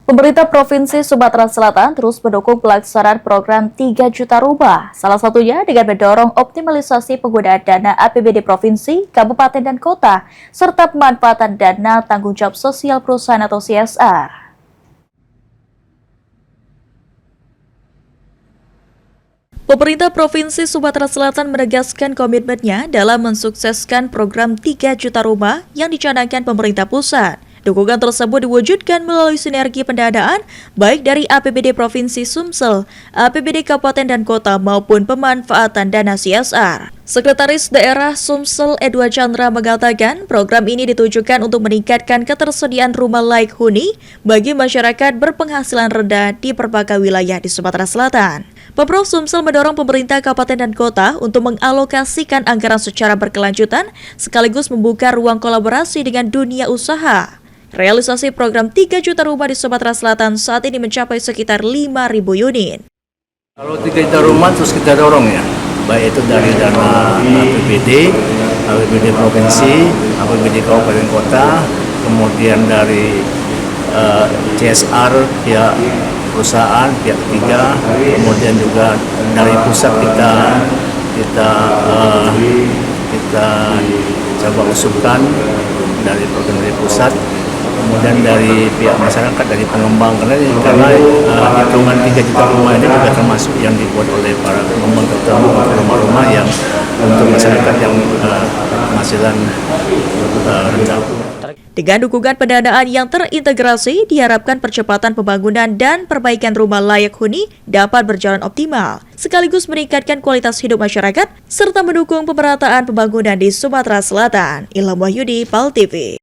Pemerintah Provinsi Sumatera Selatan terus mendukung pelaksanaan program 3 juta rumah, salah satunya dengan mendorong optimalisasi penggunaan dana APBD Provinsi, Kabupaten, dan Kota, serta pemanfaatan dana tanggung jawab sosial perusahaan atau CSR. Pemerintah Provinsi Sumatera Selatan menegaskan komitmennya dalam mensukseskan program 3 juta rumah yang dicanangkan pemerintah pusat. Dukungan tersebut diwujudkan melalui sinergi pendanaan baik dari APBD Provinsi Sumsel, APBD Kabupaten dan Kota maupun pemanfaatan dana CSR. Sekretaris Daerah Sumsel Edward Chandra mengatakan program ini ditujukan untuk meningkatkan ketersediaan rumah layak huni bagi masyarakat berpenghasilan rendah di berbagai wilayah di Sumatera Selatan. Pemprov Sumsel mendorong pemerintah kabupaten dan kota untuk mengalokasikan anggaran secara berkelanjutan sekaligus membuka ruang kolaborasi dengan dunia usaha. Realisasi program 3 juta rumah di Sumatera Selatan saat ini mencapai sekitar 5.000 unit. Kalau 3 juta rumah terus kita dorong ya, baik itu dari dana APBD, APBD Provinsi, APBD Kabupaten Kota, kemudian dari CSR pihak perusahaan, pihak ketiga, kemudian juga dari pusat kita coba usulkan dari program dari pusat. Kemudian dari pihak masyarakat, dari pengembang, karena hitungan 3 juta rumah ini juga termasuk yang dibuat oleh para pengembang rumah-rumah yang untuk masyarakat yang penghasilan rendah. Dengan dukungan pendanaan yang terintegrasi, diharapkan percepatan pembangunan dan perbaikan rumah layak huni dapat berjalan optimal, sekaligus meningkatkan kualitas hidup masyarakat, serta mendukung pemerataan pembangunan di Sumatera Selatan. Ilham Wahyudi, PAL TV.